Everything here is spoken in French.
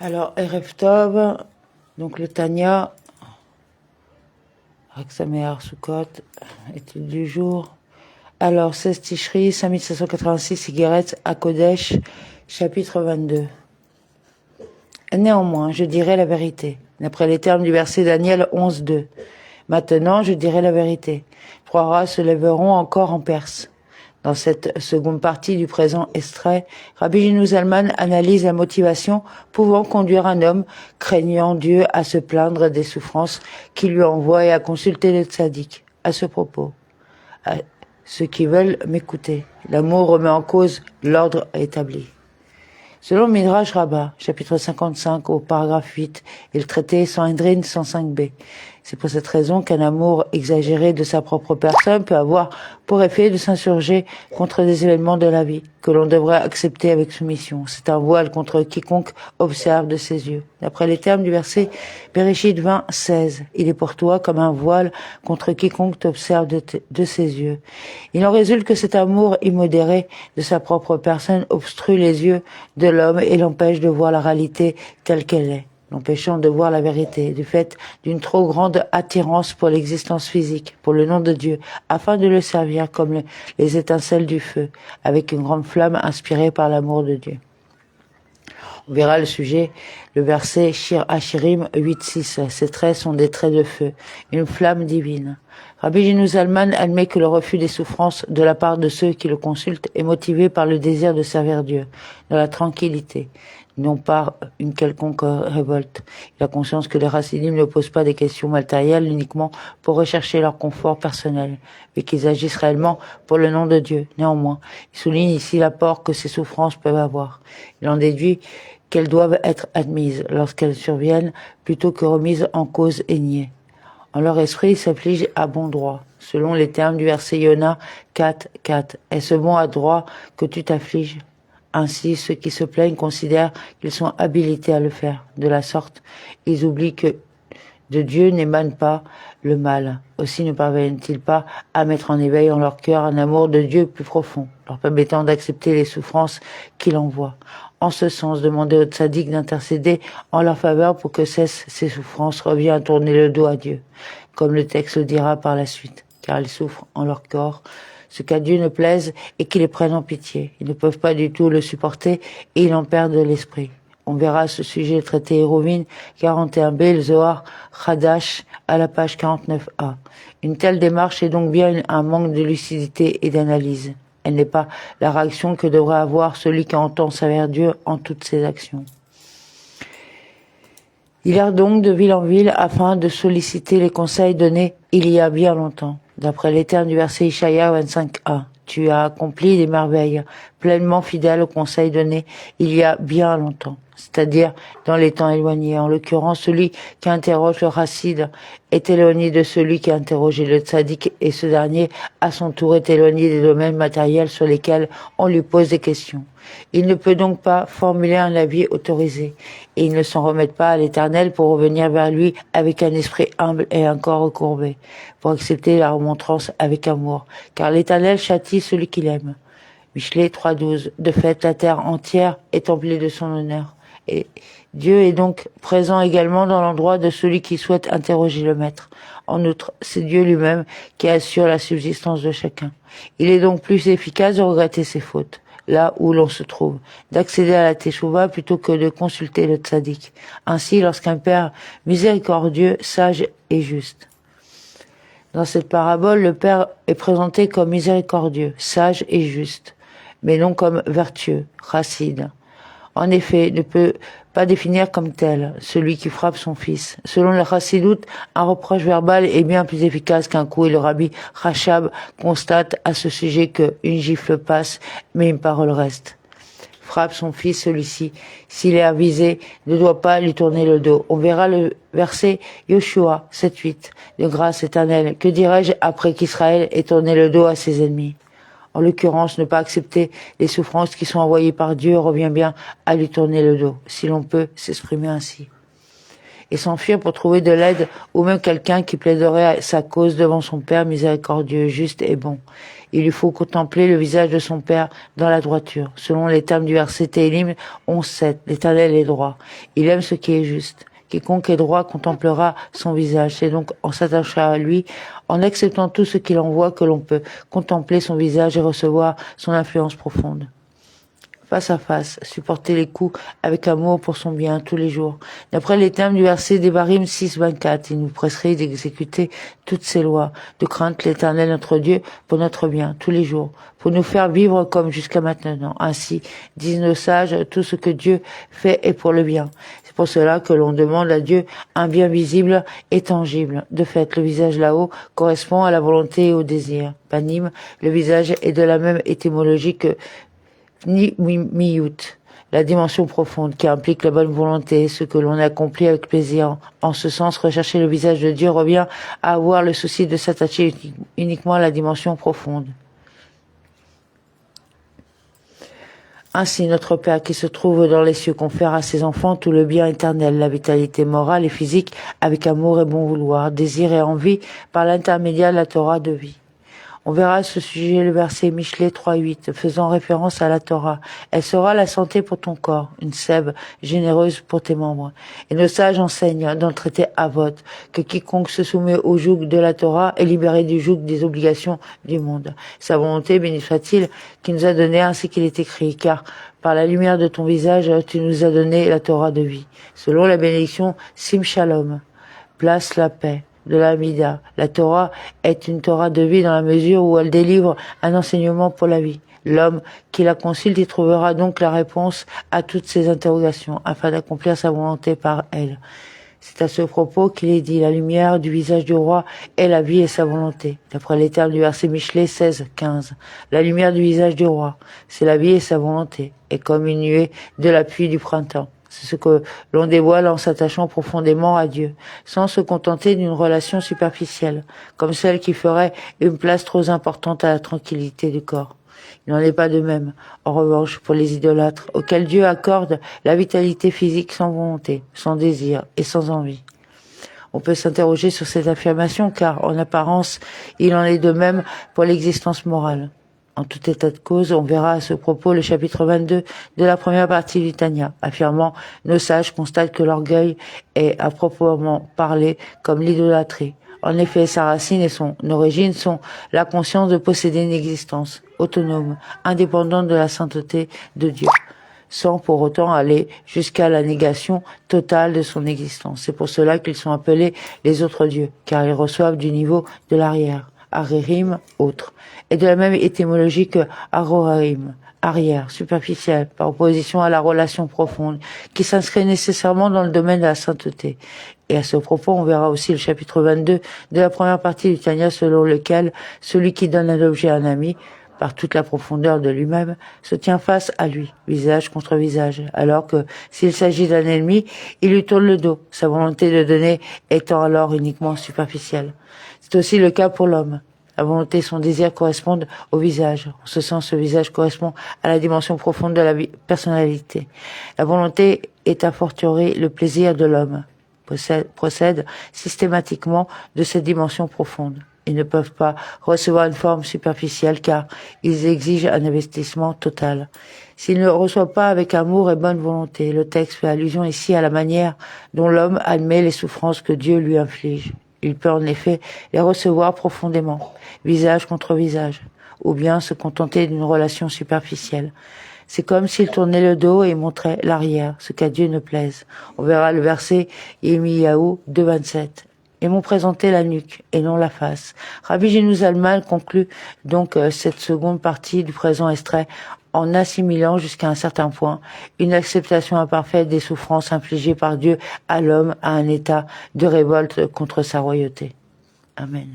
Alors, Erev Tov, donc le Tanya, Raksamer Sukkot, étude du jour. Alors, 16 Tishri, 5786, Igeret à Kodesh, chapitre 22. Néanmoins, je dirai la vérité, d'après les termes du verset Daniel 11.2. Maintenant, je dirai la vérité. 3 races se lèveront encore en Perse. Dans cette seconde partie du présent extrait, Rabbi Gino Zalman analyse la motivation pouvant conduire un homme craignant Dieu à se plaindre des souffrances qu'il lui envoie et à consulter le tzaddik. À ce propos, à ceux qui veulent m'écouter, l'amour remet en cause l'ordre établi. Selon Midrash Rabbah, chapitre 55 au paragraphe 8, et le traité Sanhedrin 105b. C'est pour cette raison qu'un amour exagéré de sa propre personne peut avoir pour effet de s'insurger contre des événements de la vie, que l'on devrait accepter avec soumission. C'est un voile contre quiconque observe de ses yeux. D'après les termes du verset Bereshit 20:16, il est pour toi comme un voile contre quiconque t'observe de ses yeux. Il en résulte que cet amour immodéré de sa propre personne obstrue les yeux de l'homme et l'empêche de voir la réalité telle qu'elle est, l'empêchant de voir la vérité, du fait d'une trop grande attirance pour l'existence physique, pour le nom de Dieu, afin de le servir comme les étincelles du feu, avec une grande flamme inspirée par l'amour de Dieu. On verra le sujet, le verset Shir Hashirim 8.6. Ces traits sont des traits de feu, une flamme divine. Rabbi Gino Zalman admet que le refus des souffrances de la part de ceux qui le consultent est motivé par le désir de servir Dieu, dans la tranquillité, non par une quelconque révolte. Il a conscience que les Hasidim ne posent pas des questions matérielles uniquement pour rechercher leur confort personnel, mais qu'ils agissent réellement pour le nom de Dieu. Néanmoins, il souligne ici l'apport que ces souffrances peuvent avoir. Il en déduit qu'elles doivent être admises lorsqu'elles surviennent plutôt que remises en cause et niées. En leur esprit, ils s'affligent à bon droit, selon les termes du verset Yona 4.4. Est-ce bon à droit que tu t'affliges? Ainsi, ceux qui se plaignent considèrent qu'ils sont habilités à le faire. De la sorte, ils oublient que de Dieu n'émane pas le mal. Aussi ne parviennent-ils pas à mettre en éveil en leur cœur un amour de Dieu plus profond, leur permettant d'accepter les souffrances qu'il envoie. En ce sens, demander au tzaddik d'intercéder en leur faveur pour que cessent ces souffrances revient à tourner le dos à Dieu, comme le texte le dira par la suite, car ils souffrent en leur corps, ce qu'à Dieu ne plaise et qu'ils les prennent en pitié. Ils ne peuvent pas du tout le supporter et ils en perdent l'esprit. On verra ce sujet traité Hérovine 41b, le Zohar Chadash à la page 49a. Une telle démarche est donc bien un manque de lucidité et d'analyse. Elle n'est pas la réaction que devrait avoir celui qui entend servir Dieu en toutes ses actions. Il erre donc de ville en ville afin de solliciter les conseils donnés il y a bien longtemps. D'après les termes du verset Ishaïa 25a, tu as accompli des merveilles, pleinement fidèle aux conseils donnés il y a bien longtemps, c'est-à-dire dans les temps éloignés. En l'occurrence, celui qui interroge le chassid est éloigné de celui qui a interrogé le tzaddik et ce dernier, à son tour, est éloigné des domaines matériels sur lesquels on lui pose des questions. Il ne peut donc pas formuler un avis autorisé et il ne s'en remet pas à l'Éternel pour revenir vers lui avec un esprit humble et un corps recourbé, pour accepter la remontrance avec amour, car l'Éternel châtie celui qu'il aime. Michelet 3.12. De fait, la terre entière est emplie de son honneur. Et Dieu est donc présent également dans l'endroit de celui qui souhaite interroger le Maître. En outre, c'est Dieu lui-même qui assure la subsistance de chacun. Il est donc plus efficace de regretter ses fautes, là où l'on se trouve, d'accéder à la teshuva plutôt que de consulter le tzaddik. Ainsi, lorsqu'un père miséricordieux, sage et juste. Dans cette parabole, le père est présenté comme miséricordieux, sage et juste, mais non comme vertueux, chassid. En effet, ne peut pas définir comme tel celui qui frappe son fils. Selon le chassidoute, un reproche verbal est bien plus efficace qu'un coup et le rabbi Rachab constate à ce sujet que une gifle passe, mais une parole reste. Frappe son fils, celui-ci, s'il est avisé, ne doit pas lui tourner le dos. On verra le verset Yoshua 7.8, de grâce éternelle. Que dirais-je après qu'Israël ait tourné le dos à ses ennemis? En l'occurrence, ne pas accepter les souffrances qui sont envoyées par Dieu revient bien à lui tourner le dos, si l'on peut s'exprimer ainsi. et s'enfuir pour trouver de l'aide ou même quelqu'un qui plaiderait sa cause devant son Père miséricordieux, juste et bon. Il lui faut contempler le visage de son Père dans la droiture. Selon les termes du verset Télim 11:7, l'Éternel est droit. Il aime ce qui est juste. Quiconque est droit contemplera son visage. C'est donc en s'attachant à lui, en acceptant tout ce qu'il envoie, que l'on peut contempler son visage et recevoir son influence profonde. Face à face, supporter les coups avec amour pour son bien tous les jours. D'après les termes du verset d'Évarim 6:24, il nous prescrit d'exécuter toutes ses lois, de craindre l'Éternel notre Dieu pour notre bien tous les jours, pour nous faire vivre comme jusqu'à maintenant. Ainsi, disent nos sages, tout ce que Dieu fait est pour le bien. C'est pour cela que l'on demande à Dieu un bien visible et tangible. De fait, le visage là-haut correspond à la volonté et au désir. Panim, le visage est de la même étymologie que Miyut, la dimension profonde qui implique la bonne volonté, ce que l'on accomplit avec plaisir. En ce sens, rechercher le visage de Dieu revient à avoir le souci de s'attacher uniquement à la dimension profonde. Ainsi, notre Père qui se trouve dans les cieux confère à ses enfants tout le bien éternel, la vitalité morale et physique avec amour et bon vouloir, désir et envie par l'intermédiaire de la Torah de vie. On verra à ce sujet le verset Michelet 3:8, faisant référence à la Torah. Elle sera la santé pour ton corps, une sève généreuse pour tes membres. Et nos sages enseignent dans le traité Avot que quiconque se soumet au joug de la Torah est libéré du joug des obligations du monde. Sa volonté, béni soit-il, qui nous a donné ainsi qu'il est écrit, car par la lumière de ton visage, tu nous as donné la Torah de vie. Selon la bénédiction Sim Shalom, place la paix de la Mida. La Torah est une Torah de vie dans la mesure où elle délivre un enseignement pour la vie. L'homme qui la consulte y trouvera donc la réponse à toutes ses interrogations afin d'accomplir sa volonté par elle. C'est à ce propos qu'il est dit, la lumière du visage du roi est la vie et sa volonté. D'après les termes du verset Michelet 16:15. La lumière du visage du roi, c'est la vie et sa volonté, et comme une nuée de la pluie du printemps. C'est ce que l'on dévoile en s'attachant profondément à Dieu, sans se contenter d'une relation superficielle, comme celle qui ferait une place trop importante à la tranquillité du corps. Il n'en est pas de même, en revanche, pour les idolâtres, auxquels Dieu accorde la vitalité physique sans volonté, sans désir et sans envie. On peut s'interroger sur cette affirmation, car en apparence, il en est de même pour l'existence morale. En tout état de cause, on verra à ce propos le chapitre 22 de la première partie du Tanya, affirmant « Nos sages constatent que l'orgueil est à proprement parler comme l'idolâtrie. En effet, sa racine et son origine sont la conscience de posséder une existence autonome, indépendante de la sainteté de Dieu, sans pour autant aller jusqu'à la négation totale de son existence. C'est pour cela qu'ils sont appelés les autres dieux, car ils reçoivent du niveau de l'arrière. Aririm, autre, et de la même étymologie que Aroharim, arrière, superficielle, par opposition à la relation profonde, qui s'inscrit nécessairement dans le domaine de la sainteté. Et à ce propos, on verra aussi le chapitre 22 de la première partie du Tanya, selon lequel celui qui donne un objet à un ami, par toute la profondeur de lui-même, se tient face à lui, visage contre visage, alors que s'il s'agit d'un ennemi, il lui tourne le dos, sa volonté de donner étant alors uniquement superficielle. C'est aussi le cas pour l'homme. La volonté et son désir correspondent au visage. En ce sens, le visage correspond à la dimension profonde de la personnalité. La volonté est a fortiori le plaisir de l'homme, procède systématiquement de cette dimension profonde. Ils ne peuvent pas recevoir une forme superficielle car ils exigent un investissement total. S'ils ne reçoivent pas avec amour et bonne volonté, le texte fait allusion ici à la manière dont l'homme admet les souffrances que Dieu lui inflige. Il peut en effet les recevoir profondément, visage contre visage, ou bien se contenter d'une relation superficielle. C'est comme s'il tournait le dos et montrait l'arrière, ce qu'à Dieu ne plaise. On verra le verset Yirmiyahu 2:27. Et m'ont présenté la nuque et non la face. Rabbi Gino Zalman conclut donc cette seconde partie du présent extrait en assimilant jusqu'à un certain point une acceptation imparfaite des souffrances infligées par Dieu à l'homme à un état de révolte contre sa royauté. Amen.